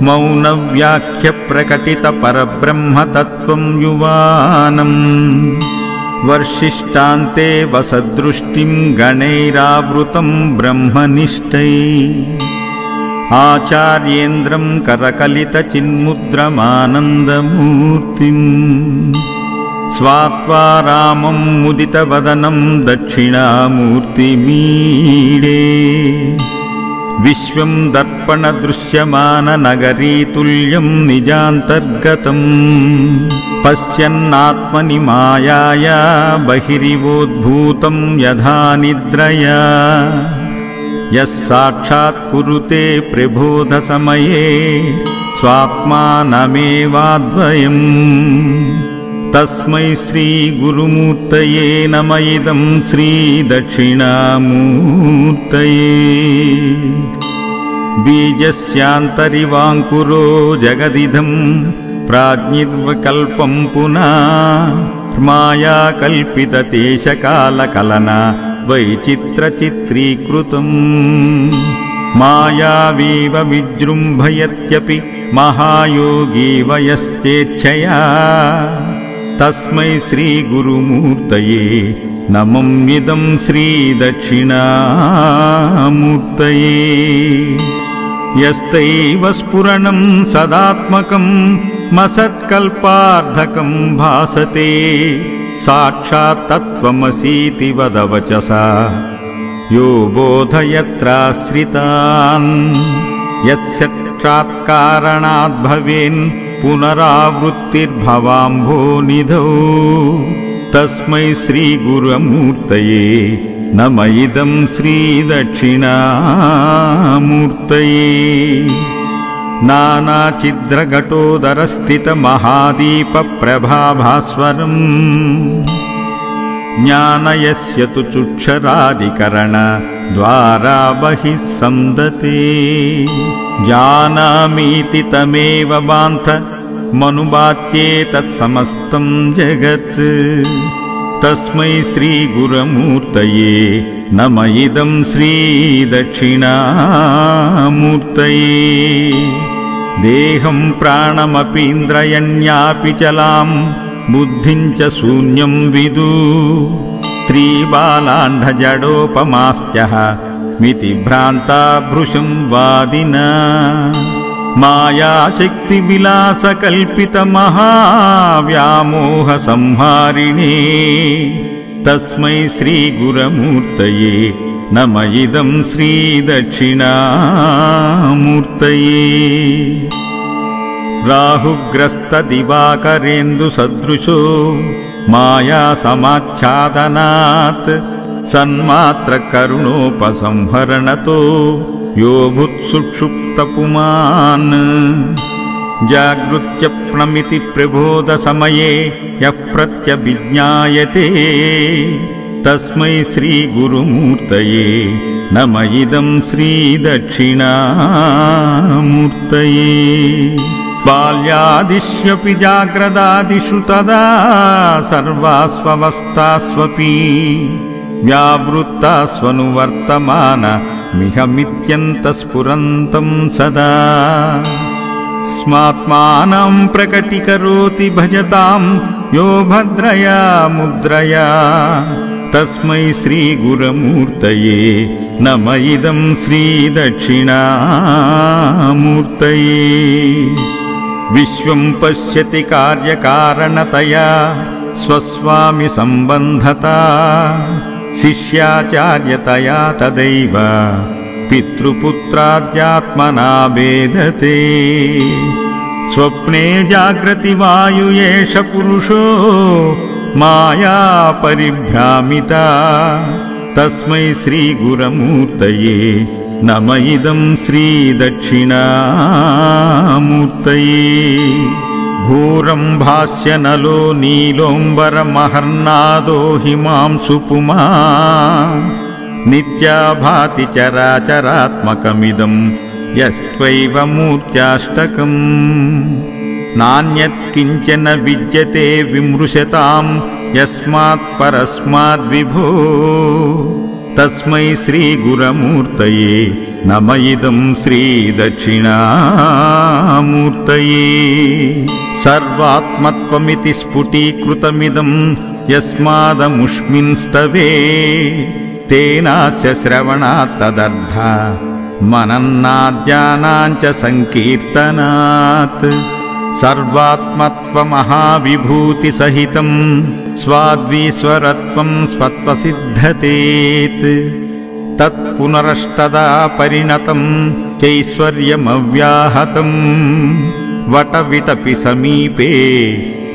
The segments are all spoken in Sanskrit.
मौनव्याख्यप्रकटितपरब्रह्मतत्त्वं युवानम् वर्षिष्टान्ते वसदृष्टिं गणैरावृतं ब्रह्मनिष्ठैः आचार्येन्द्रं करकलितचिन्मुद्रमानन्दमूर्तिम् स्वात्वा रामं मुदितवदनं दक्षिणामूर्तिमीडे विश्वं दर्पणदृश्यमाननगरीतुल्यं निजान्तर्गतम् पश्यन्नात्मनि मायाया बहिरिवोद्भूतं यथा निद्रया यः साक्षात् कुरुते प्रबोधसमये स्वात्मानमेवाद्वयम् तस्मै श्रीगुरुमूर्तये नमः इदं श्रीदक्षिणामूर्तये बीजस्यान्तरिवाङ्कुरो जगदिदं प्राज्ञिर्विकल्पं पुनः मायाकल्पितदेशकालकलना वैचित्रचित्रीकृतम् मायावीव विजृम्भयत्यपि महायोगी वयश्चेच्छया तस्मै श्रीगुरुमूर्तये नमम्यिदं श्रीदक्षिणामूर्तये यस्तैव स्फुरणं सदात्मकं मसत्कल्पार्धकं भासते साक्षात् तत्त्वमसीति वदवचसा यो बोधयत्राश्रितान् यत्साक्षात्कारणात् भवेन् पुनरावृत्तिर्भवाम्भोनिधौ तस्मै श्रीगुरुमूर्तये नमः इदं श्रीदक्षिणामूर्तये नानाचिद्रघटोदरस्थितमहादीपप्रभाभास्वरम् ज्ञानयस्य तु चुक्षरादिकरणद्वारा बहिः संदते जानामीति तमेव बान्धमनुबाध्ये तत्समस्तं जगत् तस्मै श्रीगुरुमूर्तये नमः इदं श्रीदक्षिणामूर्तये देहं प्राणमपीन्द्रयण्यापि चलां बुद्धिं च शून्यं विदु त्रिबालाण्डजडोपमास्त्यः मिति भ्रान्ता भृशं वादिना मायाशक्तिविलासकल्पितमहाव्यामोहसंहारिणे तस्मै श्रीगुरुमूर्तये नमः इदं श्रीदक्षिणामूर्तये राहुग्रस्तदिवाकरेन्दुसदृशो मायासमाच्छादनात् सन्मात्रकरुणोपसंहरणतो यो भूत्सुषुप्तपुमान् जागृत्यप्नमिति प्रबोधसमये यः प्रत्यभिज्ञायते तस्मै श्रीगुरुमूर्तये नमः इदं श्रीदक्षिणामूर्तये बाल्यादिष्यपि जाग्रदादिषु तदा सर्वास्वस्थास्वपि व्यावृत्तास्वनुवर्तमानमिहमित्यन्तस्फुरन्तं सदा स्मात्मानं प्रकटीकरोति भजतां यो भद्रया मुद्रया तस्मै श्रीगुरुमूर्तये नमः इदं श्रीदक्षिणामूर्तये विश्वं पश्यति कार्यकारणतया स्वस्वामि सम्बन्धता शिष्याचार्यतया तदैव पितृपुत्राद्यात्मना वेदते स्वप्ने जाग्रति वायु एष पुरुषो माया परिभ्रामिता तस्मै श्रीगुरुमूर्तये नमः इदं श्रीदक्षिणामूर्तये घोरं भाष्यनलो नीलोम्बरमहर्नादो हिमांशुपुमा नित्या भाति चराचरात्मकमिदं यस्त्वैव मूर्त्याष्टकम् नान्यत् किञ्चन विद्यते विमृशतां यस्मात् परस्माद् विभो तस्मै श्रीगुरमूर्तये नम इदं श्रीदक्षिणामूर्तये। सर्वात्मत्वमिति स्फुटीकृतमिदं यस्मादमुष्मिंस्तवे तेनास्य श्रवणात् तदर्था मनन्नाद्यानाञ्च संकीर्तनात्। सर्वात्मत्वमहाविभूतिसहितं स्वाद्वीश्वरत्वं स्वत्वसिद्धतेत्। तत्पुनरष्टदा परिणतं चैश्वर्यमव्याहतं वटविटपि समीपे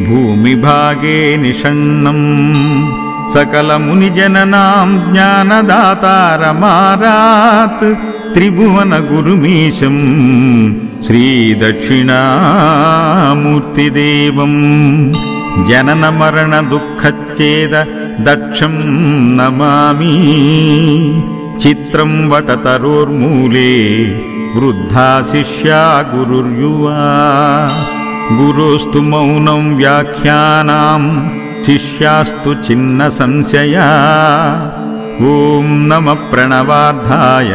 भूमिभागे निषण्णम्। सकलमुनिजननां ज्ञानदातारमारात् त्रिभुवनगुरुमीशं श्रीदक्षिणामूर्तिदेवम्। जननमरणदुःखच्छेद दक्षं नमामि। चित्रं वटतरोर्मूले वृद्धा शिष्या गुरुर्युवा। गुरोस्तु मौनं व्याख्यानां शिष्यास्तु छिन्न संशया। ॐ नमः प्रणवार्धाय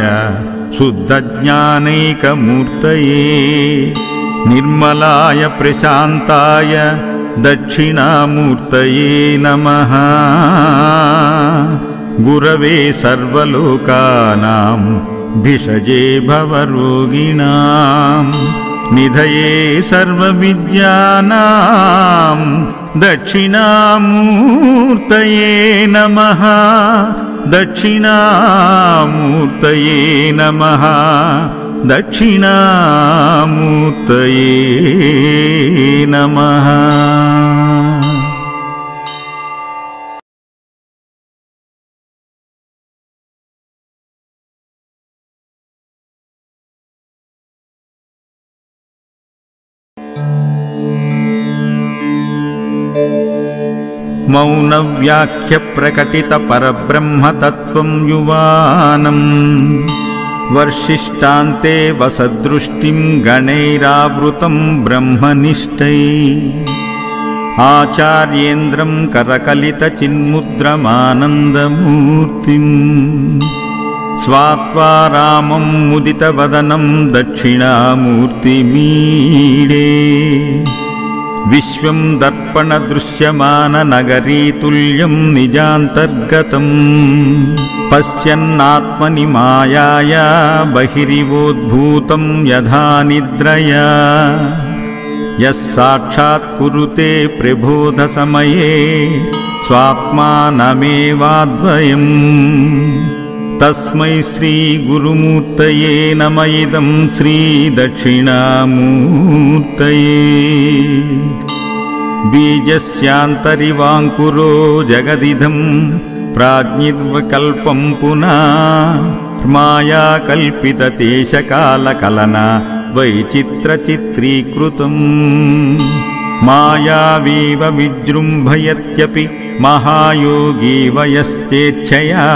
शुद्धज्ञानैकमूर्तये निर्मलाय प्रशान्ताय दक्षिणामूर्तये नमः। गुरवे सर्वलोकानां भिषजे भवरोगिणां निधये सर्वविद्यानां दक्षिणामूर्तये नमः। दक्षिणामूर्तये नमः। दक्षिणामूर्तये नमः। मौनव्याख्यप्रकटितपरब्रह्मतत्त्वं युवानम् वर्षिष्टान्ते वसदृष्टिं गणैरावृतं ब्रह्मनिष्ठैः। आचार्येन्द्रं करकलितचिन्मुद्रमानन्दमूर्तिम् स्वात्वारामं मुदितवदनं दक्षिणामूर्तिमीडे। विश्वं दर्पणदृश्यमाननगरीतुल्यं निजान्तर्गतम् पश्यन्नात्मनि मायाया बहिरिवोद्भूतं यथा निद्रया। यः साक्षात् कुरुते प्रबोधसमये स्वात्मानमेवाद्वयम्। तस्मै श्रीगुरुमूर्तये नम इदं श्रीदक्षिणामूर्तये। बीजस्यान्तरिवाङ्कुरो जगदिदं प्राज्ञिर्विकल्पं पुनः मायाकल्पितदेशकालकलना वैचित्रचित्रीकृतम्। मायावीव विजृम्भयत्यपि महायोगी वयश्चेच्छया।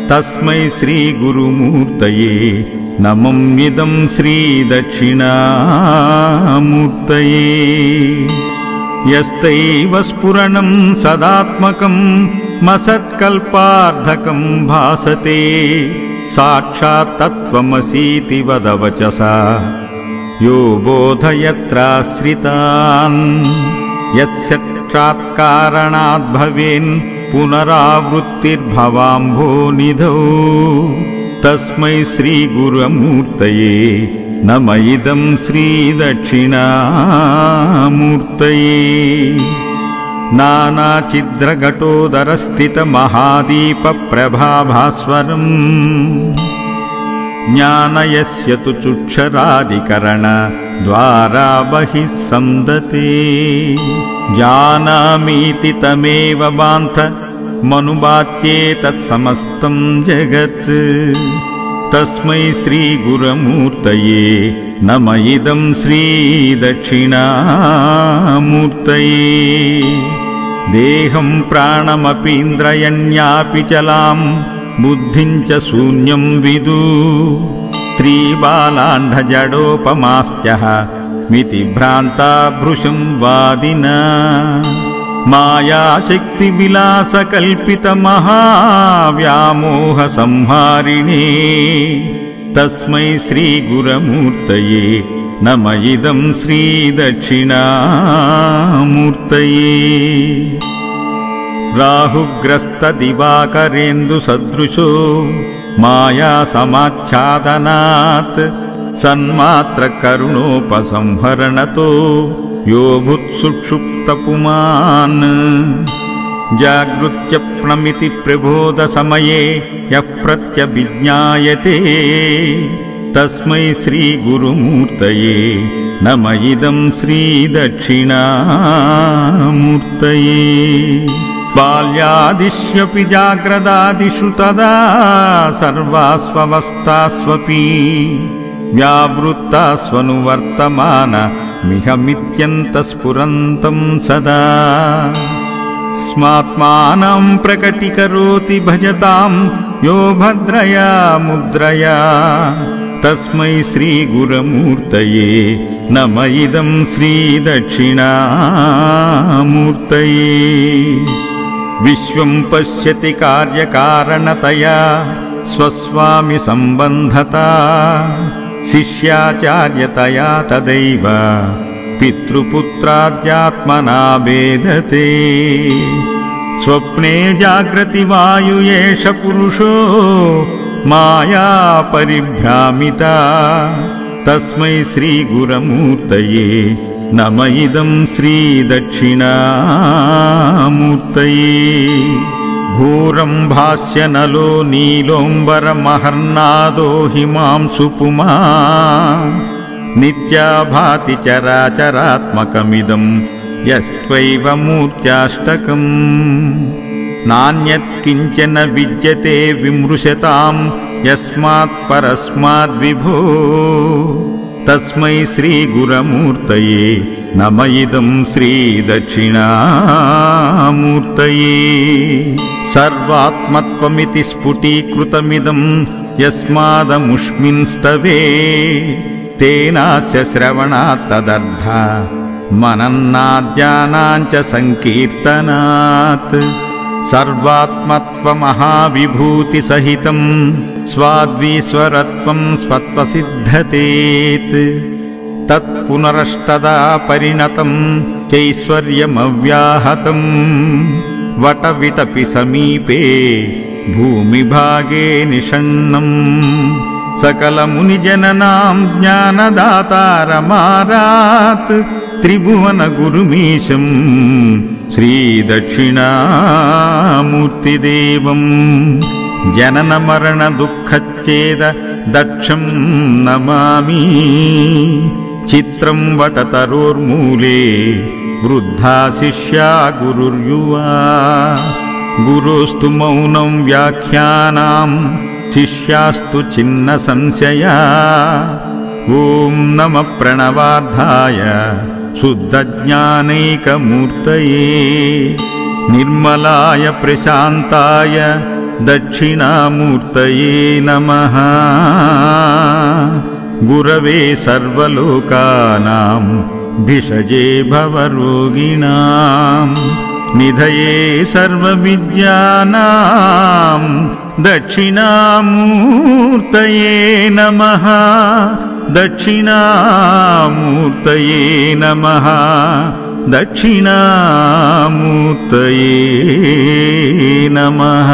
तस्मै श्रीगुरुमूर्तये नमम्यिदं श्रीदक्षिणामूर्तये। यस्तैव स्फुरणं सदात्मकं मसत्कल्पार्धकं भासते साक्षात् तत्त्वमसीति वदवचसा यो बोधयत्राश्रितान्। यत्साक्षात्कारणाद् भवेन् पुनरावृत्तिर्भवाम्भोनिधौ। तस्मै श्रीगुरुमूर्तये नम इदं श्रीदक्षिणामूर्तये। नानाचिद्रघटोदरस्थितमहादीपप्रभाभास्वरम् ज्ञानयस्य तु चुक्षरादिकरणद्वारा बहिः संदते। जानामीति तमेव बान्थ मनुबात्येतत्समस्तं जगत्। तस्मै श्रीगुरुमूर्तये नम इदं श्रीदक्षिणामूर्तये। देहं प्राणमपीन्द्रयण्यापि चलां बुद्धिं च शून्यं विदु। त्रिबालाण्डजडोपमास्त्यः मिति भ्रान्ता भृशं वादिना। मायाशक्तिविलासकल्पितमहाव्यामोहसंहारिणे तस्मै श्रीगुरमूर्तये नम इदं श्रीदक्षिणामूर्तये। राहुग्रस्तदिवाकरेन्दुसदृशो मायासमाच्छादनात् सन्मात्रकरुणोपसंहरणतो यो भूत्सुषुप्तपुमान् जागृत्यप्नमिति प्रबोधसमये यः प्रत्यभिज्ञायते तस्मै श्रीगुरुमूर्तये नम इदं श्रीदक्षिणामूर्तये। बाल्यादिष्यपि जाग्रदादिषु तदा सर्वास्वस्थास्वपि व्यावृत्तास्वनुवर्तमानमिहमित्यन्तस्फुरन्तं सदा स्मात्मानं प्रकटीकरोति भजतां यो भद्रया मुद्रया तस्मै श्रीगुरमूर्तये नम इदं श्रीदक्षिणामूर्तये। विश्वं पश्यति कार्यकारणतया स्वस्वामि सम्बन्धता शिष्याचार्यतया तदैव पितृपुत्राद्यात्मना वेदते। स्वप्ने जाग्रति वायु एष पुरुषो माया परिभ्रामिता तस्मै श्रीगुरमूर्तये नम इदं श्रीदक्षिणामूर्तये। घोरं भास्यनलो नीलोऽम्बरमहर्नादो हिमांशु पुमा नित्या भाति चराचरात्मकमिदं यस्त्वैव मूर्त्याष्टकम्। नान्यत्किञ्चन विद्यते विमृशतां यस्मात् परस्माद्विभो तस्मै श्रीगुरमूर्तये नम इदं श्रीदक्षिणामूर्तये। सर्वात्मत्वमिति स्फुटीकृतमिदं यस्मादमुष्मिंस्तवे तेनास्य श्रवणात् तदर्थ मनन्नाद्यानाञ्च संकीर्तनात्। सर्वात्मत्वमहाविभूतिसहितं स्वाद्वीश्वरत्वं स्वत्वसिद्धतेत् तत्पुनरष्टदा परिणतं चैश्वर्यमव्याहतं वटविटपि समीपे भूमिभागे निषण्णं। सकलमुनिजननां ज्ञानदातारमारात् त्रिभुवनगुरुमीशं श्रीदक्षिणामूर्तिदेवं। जननमरणदुःखच्छेद दक्षं नमामि चित्रं वटतरोर्मूले वृद्धा शिष्या गुरुर्युवा। गुरोस्तु मौनं व्याख्यानां शिष्यास्तु छिन्न संशया। ॐ नमः प्रणवार्धाय शुद्धज्ञानैकमूर्तये निर्मलाय प्रशान्ताय दक्षिणामूर्तये नमः। गुरवे सर्वलोकानां भिषजे भवरोगिणां निधये सर्वविद्यानां दक्षिणामूर्तये नमः। दक्षिणामूर्तये नमः। दक्षिणामूर्तये नमः।